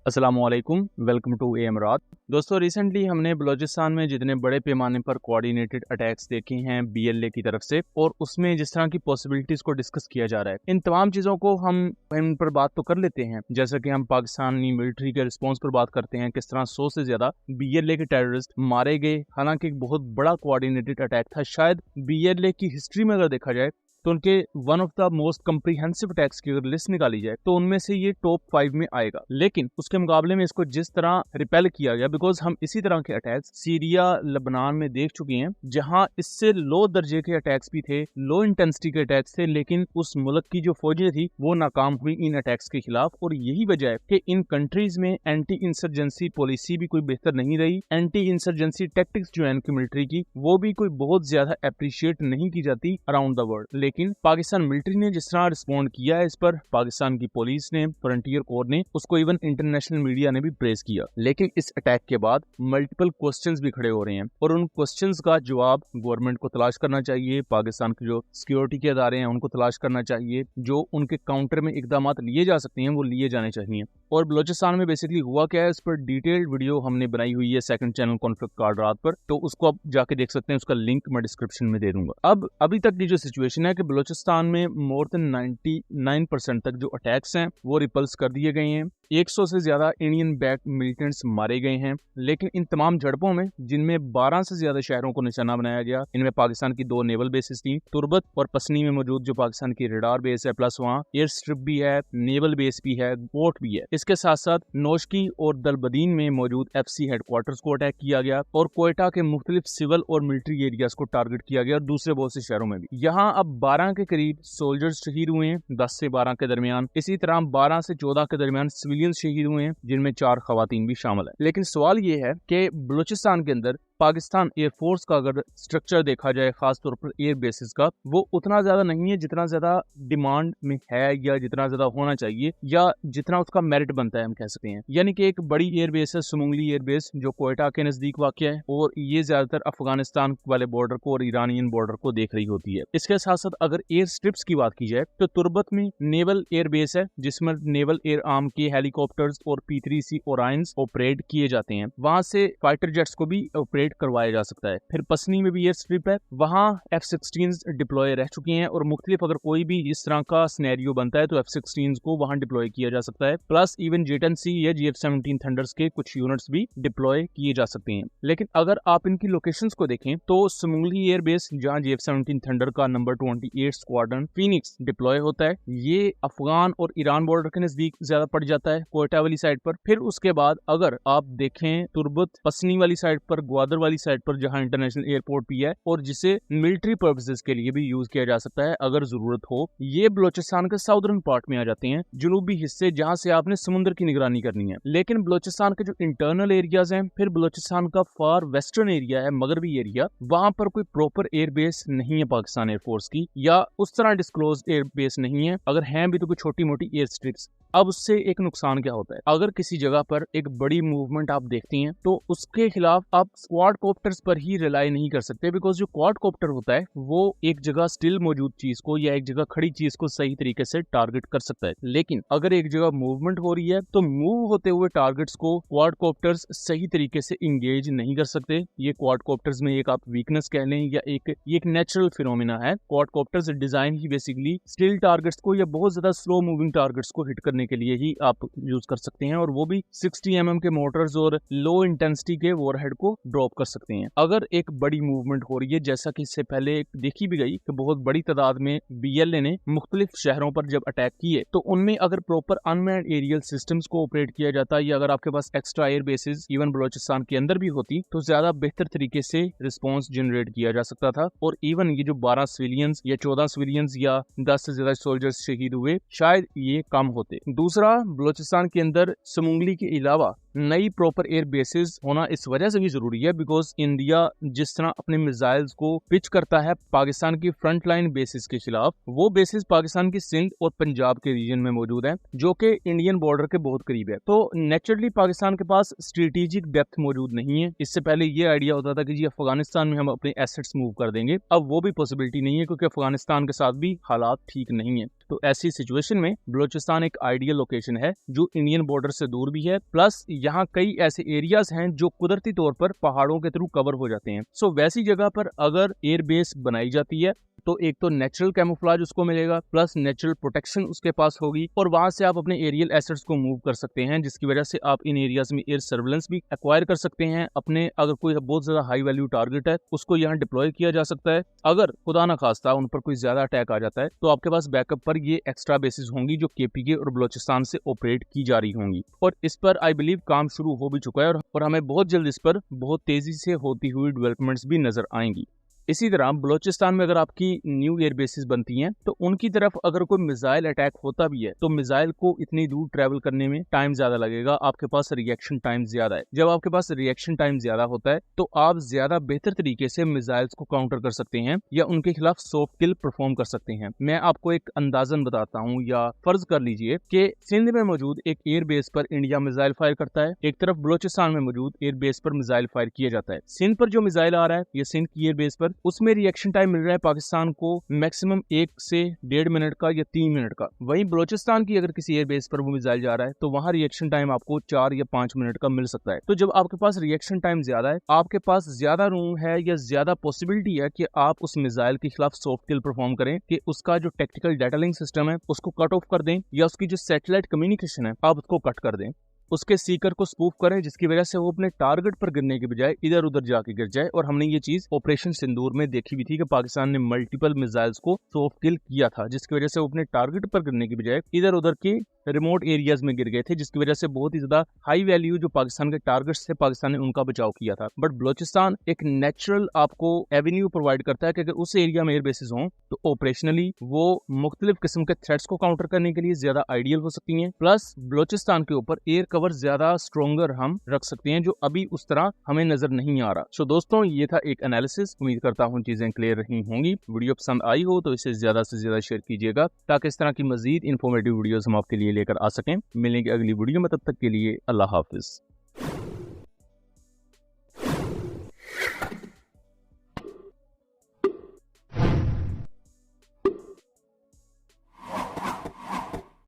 अस्सलामुअलैकुम, welcome to एमरात। दोस्तों, recently हमने बलूचिस्तान में जितने बड़े पैमाने पर कोऑर्डिनेटेड अटैक्स देखे हैं बीएलए की तरफ से, और उसमें जिस तरह की पॉसिबिलिटीज को डिस्कस किया जा रहा है, इन तमाम चीज़ों को हम इन पर बात तो कर लेते हैं। जैसा कि हम पाकिस्तानी मिलिट्री के रिस्पॉन्स पर बात करते हैं, किस तरह 100 से ज़्यादा बीएलए के टेररिस्ट मारे गए। हालांकि एक बहुत बड़ा कोऑर्डिनेटेड अटैक था, शायद बीएलए की हिस्ट्री में अगर देखा जाए तो उनके one of the most comprehensive attacks की अगर लिस्ट निकाली जाए तो उनमें से ये टॉप 5 में आएगा। लेकिन उसके मुकाबले में इसको जिस तरह रिपेल किया गया, बिकॉज हम इसी तरह के अटैक्स सीरिया, लेबनान में देख चुके हैं, जहां इससे लो दर्जे के अटैक्स भी थे, लो इंटेंसिटी के अटैक्स थे, लेकिन उस मुल्क की जो फौजें थी वो नाकाम हुई इन अटैक्स के खिलाफ। और यही वजह है कि इन कंट्रीज में एंटी इंसर्जेंसी पॉलिसी भी कोई बेहतर नहीं रही। एंटी इंसर्जेंसी टैक्टिक्स जो है इनकी मिलिट्री की, वो भी कोई बहुत ज्यादा अप्रिशिएट नहीं की जाती अराउंड द वर्ल्ड। लेकिन पाकिस्तान मिलिट्री ने जिस तरह रिस्पॉन्ड किया है इस पर, पाकिस्तान की पुलिस ने, फ्रंटियर कोर ने, उसको इवन इंटरनेशनल मीडिया ने भी प्रेज किया। लेकिन इस अटैक के बाद मल्टीपल क्वेश्चंस भी खड़े हो रहे हैं और उन क्वेश्चंस का जवाब गवर्नमेंट को तलाश करना चाहिए। पाकिस्तान के जो सिक्योरिटी के अदारे हैं उनको तलाश करना चाहिए। जो उनके काउंटर में इकदाम लिए जा सकते हैं वो लिए जाने चाहिए। और बलूचिस्तान में बेसिकली हुआ क्या है, इस पर डिटेल्ड वीडियो हमने बनाई हुई है सेकंड चैनल कॉन्फ्लिक्ट कार्ड रात पर, तो उसको आप जाके देख सकते हैं। उसका लिंक मैं डिस्क्रिप्शन में दे दूंगा। अब अभी तक की जो सिचुएशन है कि बलूचिस्तान में मोर देन 99% तक जो अटैक्स हैं वो रिपल्स कर दिए गए हैं। 100 से ज्यादा इंडियन बैक मिलिटेंट्स मारे गए हैं। लेकिन इन तमाम झड़पों में, जिनमें 12 से ज्यादा शहरों को निशाना बनाया गया, इनमें पाकिस्तान की 2 नेवल बेसिस थी, तुर्बत और पसनी में मौजूद जो पाकिस्तान की रडार बेस है, प्लस वहाँ एयर स्ट्रिप भी है, नेवल बेस भी है, पोर्ट भी है। इसके साथ साथ नौशकी और दलबदीन में मौजूद एफसी हेडक्वार्टर्स को अटैक किया गया और कोयटा के मुख्तलिफ सिविल और मिलिट्री एरियाज को टारगेट किया गया और दूसरे बहुत से शहरों में भी। यहाँ अब 12 के करीब सोल्जर्स शहीद हुए हैं, 10 से 12 के दरमियान। इसी तरह 12 से 14 के दरमियान सिविलियन शहीद हुए हैं, जिनमें 4 खवातीन भी शामिल है। लेकिन सवाल ये है कि बलूचिस्तान के अंदर पाकिस्तान एयरफोर्स का अगर स्ट्रक्चर देखा जाए, खासतौर पर एयर बेसिस का, वो उतना ज्यादा नहीं है जितना ज्यादा डिमांड में है, या जितना ज्यादा होना चाहिए, या जितना उसका मेरिट बनता है हम कह सकते हैं। यानी कि एक बड़ी एयर बेस है सुमुंगली एयर बेस, जो कोयटा के नजदीक वाक़या है, और ये ज्यादातर अफगानिस्तान वाले बॉर्डर को और ईरानियन बॉर्डर को देख रही होती है। इसके साथ साथ अगर एयर स्ट्रिप्स की बात की जाए तो तुर्बत में नेवल एयर बेस है, जिसमें नेवल एयर आर्म के हेलीकॉप्टर्स और P3C ओरायंस ऑपरेट किए जाते हैं। वहां से फाइटर जेट्स को भी ऑपरेट करवाया जा सकता है। फिर पसनी में भी एयर स्ट्रिप है, वहां F-16 डिप्लॉय रह चुकी हैं, और मुख्तलिफ अगर कोई भी इस तरह का सिनेरियो बनता है तो F-16 को वहां डिप्लॉय किया जा सकता है। प्लस इवन J-10C या GF-17 थंडर्स के कुछ यूनिट्स भी डिप्लॉय किए जा सकते हैं। लेकिन अगर आप इनकी लोकेशंस को देखें तो सुमुंगली एयर बेस, जहां GF-17 थंडर का नंबर 28 स्क्वाड्रन फीनिक्स डिप्लॉय होता है, ये अफगान और ईरान बॉर्डर के नजदीक ज्यादा पड़ जाता है, कोयटा वाली साइड पर। फिर उसके बाद अगर आप देखें तुर्बत पसनी वाली साइड पर, ग्वादर वाली साइड पर, जहां इंटरनेशनल एयरपोर्ट भी है और जिसे मिलिट्री पर्पसेस के लिए भी यूज किया जा सकता है अगर जरूरत हो, ये बलूचिस्तान के साउदर्न पार्ट में आ जाते हैं, जुनूबी हिस्से, जहां से आपने समुद्र की निगरानी करनी है। लेकिन बलूचिस्तान के जो इंटरनल एरियाज हैं, फिर बलूचिस्तान का फार वेस्टर्न एरिया है, मगरबी एरिया, वहां पर कोई प्रॉपर एयर बेस नहीं है पाकिस्तान एयरफोर्स की, या उस तरह डिस्क्लोज एयर बेस नहीं है। अगर हैं भी तो कोई छोटी मोटी एयर स्ट्रिप्स। अब उससे एक नुकसान क्या होता है, अगर किसी जगह पर एक बड़ी मूवमेंट आप देखती हैं तो उसके खिलाफ आप क्वाडकॉप्टर्स पर ही रिलाई नहीं कर सकते, बिकॉज जो क्वाडकॉप्टर होता है वो एक जगह स्टिल मौजूद चीज को या एक जगह खड़ी चीज को सही तरीके से टारगेट कर सकता है। लेकिन अगर एक जगह मूवमेंट हो रही है तो मूव होते हुए टारगेट्स को क्वाडकॉप्टर्स सही तरीके से इंगेज नहीं कर सकते। ये क्वाडकॉप्टर्स में एक आप वीकनेस कह लें, या एक नेचुरल फिनोमिना है। क्वाडकॉप्टर्स डिजाइन ही बेसिकली स्टिल टारगेट्स को या बहुत ज्यादा स्लो मूविंग टारगेट्स को हिट के लिए ही आप यूज कर सकते हैं, और वो भी 60 mm के मोटर्स और लो इंटेंसिटी के वॉरहेड को ड्रॉप कर सकते हैं। अगर एक बड़ी मूवमेंट हो रही है, जैसा कि इससे पहले देखी भी गई कि बहुत बड़ी तादाद में बीएलए ने मुख्तलिफ शहरों पर जब अटैक किए, तो उनमें अगर प्रॉपर अनमैन्ड एरियल सिस्टम्स को ऑपरेट किया जाता, या अगर आपके पास extra air bases even Balochistan के अंदर भी होती, तो ज्यादा बेहतर तरीके से रिस्पॉन्स जनरेट किया जा सकता था। और इवन ये जो 12 सिविलियंस या 14 सिविलियंस या 10 से ज्यादा सोल्जर्स शहीद हुए, शायद ये कम होते। दूसरा, बलूचिस्तान के अंदर सुमुंगली के अलावा नई प्रॉपर एयर बेसिस होना इस वजह से भी जरूरी है, बिकॉज इंडिया जिस तरह अपने मिसाइल्स को पिच करता है पाकिस्तान की फ्रंट लाइन बेसिस के खिलाफ, वो बेसिस पाकिस्तान की सिंध और पंजाब के रीजन में मौजूद है, जो कि इंडियन बॉर्डर के बहुत करीब है। तो नेचुरली पाकिस्तान के पास स्ट्रेटेजिक डेप्थ मौजूद नहीं है। इससे पहले ये आइडिया होता था कि जी अफगानिस्तान में हम अपने एसेट्स मूव कर देंगे, अब वो भी पॉसिबिलिटी नहीं है, क्योंकि अफगानिस्तान के साथ भी हालात ठीक नहीं है। तो ऐसी सिचुएशन में बलूचिस्तान एक आइडियल लोकेशन है जो इंडियन बॉर्डर से दूर भी है, प्लस यहाँ कई ऐसे एरियाज हैं जो कुदरती तौर पर पहाड़ों के थ्रू कवर हो जाते हैं। सो वैसी जगह पर अगर एयरबेस बनाई जाती है तो एक तो नेचुरल कैमोफ्लेज उसको मिलेगा, प्लस नेचुरल प्रोटेक्शन उसके पास होगी, और वहां से आप अपने एरियल एसेट्स को मूव कर सकते हैं, जिसकी वजह से आप इन एरियाज में एयर सर्वेलेंस भी एक्वायर कर सकते हैं। अपने अगर कोई बहुत ज्यादा हाई वैल्यू टारगेट है उसको यहाँ डिप्लॉय किया जा सकता है। अगर खुदा ना खास्ता उन पर कोई ज्यादा अटैक आ जाता है तो आपके पास बैकअप पर ये एक्स्ट्रा बेसिस होंगी जो केपीके और बलूचिस्तान से ऑपरेट की जा रही होंगी, और इस पर आई बिलीव काम शुरू हो भी चुका है और हमें बहुत जल्द इस पर बहुत तेजी से होती हुई डेवलपमेंट्स भी नजर आएंगी। इसी तरह बलूचिस्तान में अगर आपकी न्यू एयर बेसिस बनती हैं तो उनकी तरफ अगर कोई मिसाइल अटैक होता भी है तो मिसाइल को इतनी दूर ट्रैवल करने में टाइम ज्यादा लगेगा, आपके पास रिएक्शन टाइम ज्यादा है। जब आपके पास रिएक्शन टाइम ज्यादा होता है तो आप ज्यादा बेहतर तरीके से मिसाइल्स को काउंटर कर सकते हैं या उनके खिलाफ सॉफ्ट किल परफॉर्म कर सकते हैं। मैं आपको एक अंदाजन बताता हूँ, या फर्ज कर लीजिए कि सिंध में मौजूद एक एयर बेस पर इंडिया मिसाइल फायर करता है, एक तरफ बलूचिस्तान में मौजूद एयर बेस पर मिसाइल फायर किया जाता है। सिंध पर जो मिसाइल आ रहा है या सिंध की एयर बेस पर, उसमें रिएक्शन टाइम मिल रहा है पाकिस्तान को मैक्सिमम 1 से 1.5 मिनट का या 3 मिनट का। वहीं बलूचिस्तान की अगर किसी एयरबेस पर वो मिसाइल जा रहा है तो वहां रिएक्शन टाइम आपको 4 या 5 मिनट का मिल सकता है। तो जब आपके पास रिएक्शन टाइम ज्यादा है, आपके पास ज्यादा रूम है या ज्यादा पॉसिबिलिटी है कि आप उस मिसाइल के खिलाफ सॉफ्ट किल परफॉर्म करें, कि उसका जो टेक्टिकल डाटा लिंक सिस्टम है उसको कट ऑफ कर दें, या उसकी जो सैटेलाइट कम्युनिकेशन है आप उसको कट कर दें, उसके सीकर को स्पूफ करें, जिसकी वजह से वो अपने टारगेट पर गिरने के बजाय इधर उधर जाके गिर जाए। और हमने ये चीज ऑपरेशन सिंदूर में देखी भी थी कि पाकिस्तान ने मल्टीपल मिसाइल्स को सॉफ्ट किल किया था, जिसकी वजह से वो अपने टारगेट पर गिरने के बजाय इधर उधर की रिमोट एरियाज में गिर गए थे, जिसकी वजह से बहुत ही ज्यादा हाई वैल्यू जो पाकिस्तान के टारगेट्स थे पाकिस्तान ने उनका बचाव किया था। बट बलूचिस्तान एक नेचुरल आपको एवेन्यू प्रोवाइड करता है कि अगर उस एरिया में एयर बेसिस हों तो ऑपरेशनली वो मुख्तलिफ किस्म के थ्रेट्स को काउंटर करने के लिए ज्यादा आइडियल हो सकती हैं। प्लस बलूचिस्तान के ऊपर एयर कवर ज्यादा स्ट्रोंगर हम रख सकते हैं, जो अभी उस तरह हमें नजर नहीं आ रहा। सो दोस्तों, ये था एक एनालिसिस। उम्मीद करता हूँ चीजें क्लियर रही होंगी। वीडियो पसंद आई हो तो इसे ज्यादा से ज्यादा शेयर कीजिएगा ताकि इस तरह की मजीद इन्फॉर्मेटिव वीडियोस हम आपके लिए लेकर आ सकें। मिलेंगे अगली वीडियो में, तब तक के लिए अल्लाह हाफिज।